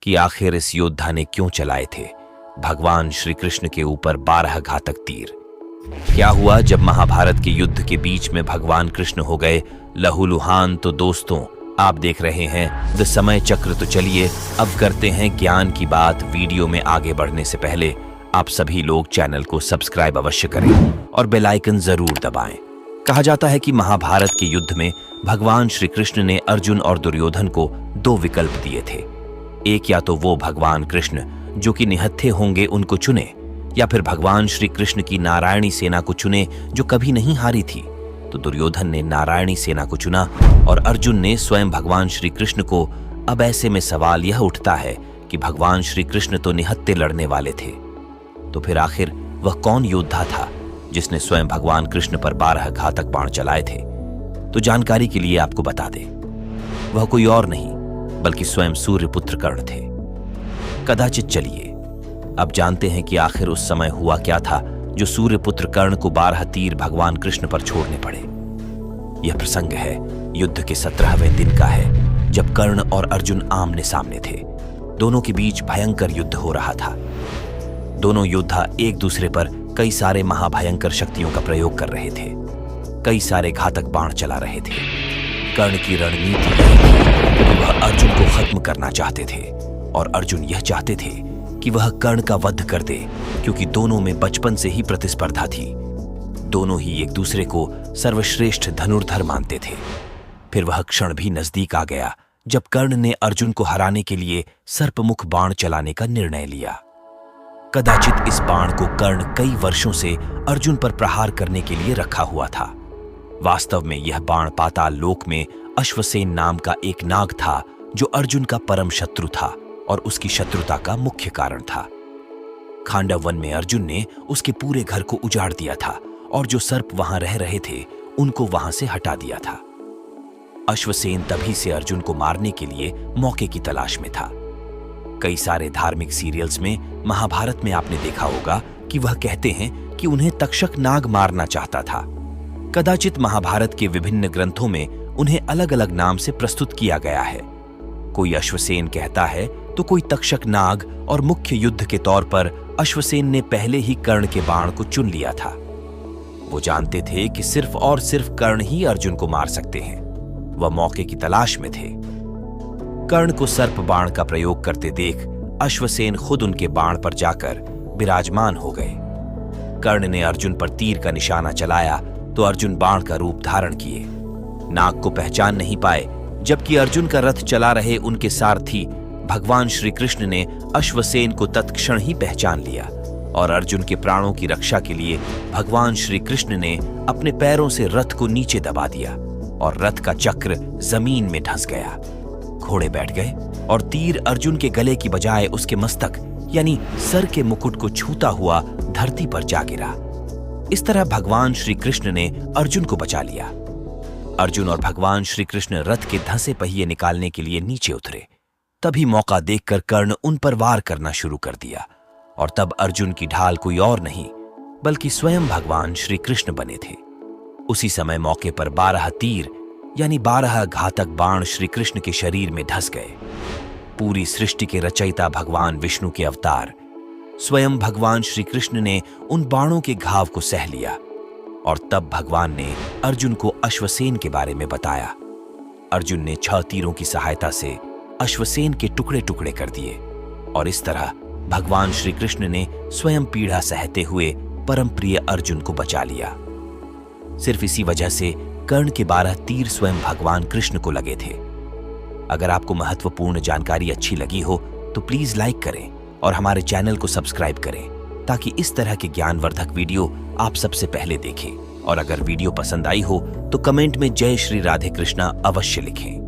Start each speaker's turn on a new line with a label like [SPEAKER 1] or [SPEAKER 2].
[SPEAKER 1] कि आखिर इस योद्धा ने क्यों चलाए थे भगवान श्री कृष्ण के ऊपर 12 घातक तीर। क्या हुआ जब महाभारत के युद्ध के बीच में भगवान कृष्ण हो गए लहूलुहान। तो दोस्तों, आप देख रहे हैं द समय चक्र। तो चलिए अब करते हैं ज्ञान की बात। वीडियो में आगे बढ़ने से पहले आप सभी लोग चैनल को सब्सक्राइब अवश्य करें और बेल आइकन जरूर दबाएं। कहा जाता है कि महाभारत के युद्ध में भगवान श्री कृष्ण ने अर्जुन और दुर्योधन को 2 विकल्प दिए थे। एक, या तो वो भगवान कृष्ण जो कि निहत्थे होंगे उनको चुने, या फिर भगवान श्री कृष्ण की नारायणी सेना को चुने जो कभी नहीं हारी थी। तो दुर्योधन ने नारायणी सेना को चुना और अर्जुन ने स्वयं भगवान श्री कृष्ण को। अब ऐसे में सवाल यह उठता है कि भगवान श्री कृष्ण तो निहत्थे लड़ने वाले थे, तो फिर आखिर वह कौन योद्धा था जिसने स्वयं भगवान कृष्ण पर 12 घातक बाण चलाए थे? तो जानकारी के लिए आपको बता दें, वह कोई और नहीं बल्कि स्वयं सूर्यपुत्र कर्ण थे। कदाचित चलिए अब जानते हैं कि आखिर उस समय हुआ क्या था जो सूर्यपुत्र कर्ण को 12 तीर भगवान कृष्ण पर छोड़ने पड़े। यह प्रसंग है युद्ध के 17वें दिन का है, जब कर्ण और अर्जुन आमने सामने थे। दोनों के बीच भयंकर युद्ध हो रहा था। दोनों योद्धा एक दूसरे पर कई सारे महाभयंकर शक्तियों का प्रयोग कर रहे थे, कई सारे घातक बाण चला रहे थे। कर्ण की रणनीति यह थी कि वह अर्जुन को खत्म करना चाहते थे और अर्जुन यह चाहते थे कि वह कर्ण का वध कर दे, क्योंकि दोनों में बचपन से ही प्रतिस्पर्धा थी। दोनों ही एक दूसरे को सर्वश्रेष्ठ धनुर्धर मानते थे। फिर वह क्षण भी नजदीक आ गया जब कर्ण ने अर्जुन को हराने के लिए सर्पमुख बाण चलाने का निर्णय लिया। कदाचित इस बाण को कर्ण कई वर्षों से अर्जुन पर प्रहार करने के लिए रखा हुआ था। वास्तव में यह बाण पाताल लोक में अश्वसेन नाम का एक नाग था जो अर्जुन का परम शत्रु था और उसकी शत्रुता का मुख्य कारण था। खांडव वन में अर्जुन ने उसके पूरे घर को उजाड़ दिया था और जो सर्प वहां रह रहे थे उनको वहां से हटा दिया था। अश्वसेन तभी से अर्जुन को मारने के लिए मौके की तलाश में था। कई सारे धार्मिक सीरियल्स में, महाभारत में आपने देखा होगा कि वह कहते हैं कि उन्हें तक्षक नाग मारना चाहता था। कदाचित महाभारत के विभिन्न ग्रंथों में उन्हें अलग अलग नाम से प्रस्तुत किया गया है। कोई अश्वसेन कहता है तो कोई तक्षक नाग, और मुख्य युद्ध के तौर पर अश्वसेन ने पहले ही कर्ण के बाण को चुन लिया था। वो जानते थे कि सिर्फ और सिर्फ कर्ण ही अर्जुन को मार सकते हैं। वह मौके की तलाश में थे। कर्ण को सर्प बाण का प्रयोग करते देख अश्वसेन खुद उनके बाण पर जाकर विराजमान हो गए। कर्ण ने अर्जुन पर तीर का निशाना चलाया तो अर्जुन बाण का रूप धारण किए। नाग को पहचान नहीं पाए, जबकि अर्जुन का रथ चला रहे उनके सारथी भगवान श्री कृष्ण ने अश्वसेन को तत्क्षण ही पहचान लिया और अर्जुन के प्राणों की रक्षा के लिए भगवान श्री कृष्ण ने अपने पैरों से रथ को नीचे दबा दिया और रथ का चक्र जमीन में धंस गया। घोड़े बैठ गए और तीर अर्जुन के गले की बजाय उसके मस्तक यानी सर के मुकुट को छूता हुआ धरती पर जा गिरा। इस तरह भगवान श्री कृष्ण ने अर्जुन को बचा लिया। अर्जुन और भगवान श्री कृष्ण रथ के धंसे पहिए निकालने के लिए नीचे उतरे। तभी मौका देखकर कर्ण उन पर वार करना शुरू कर दिया और तब अर्जुन की ढाल कोई और नहीं बल्कि स्वयं भगवान श्री कृष्ण बने थे। उसी समय मौके पर 12 तीर यानी 12 घातक बाण श्री कृष्ण के शरीर में धंस गए। पूरी सृष्टि के रचयिता भगवान विष्णु के अवतार स्वयं भगवान श्री कृष्ण ने उन बाणों के घाव को सह लिया और तब भगवान ने अर्जुन को अश्वसेन के बारे में बताया। अर्जुन ने 6 तीरों की सहायता से अश्वसेन के टुकड़े टुकड़े कर दिए और इस तरह भगवान श्री कृष्ण ने स्वयं पीड़ा सहते हुए परम प्रिय अर्जुन को बचा लिया। सिर्फ इसी वजह से कर्ण के 12 तीर स्वयं भगवान कृष्ण को लगे थे। अगर आपको महत्वपूर्ण जानकारी अच्छी लगी हो तो प्लीज लाइक करें और हमारे चैनल को सब्सक्राइब करें ताकि इस तरह के ज्ञानवर्धक वीडियो आप सबसे पहले देखें। और अगर वीडियो पसंद आई हो तो कमेंट में जय श्री राधे कृष्णा अवश्य लिखें।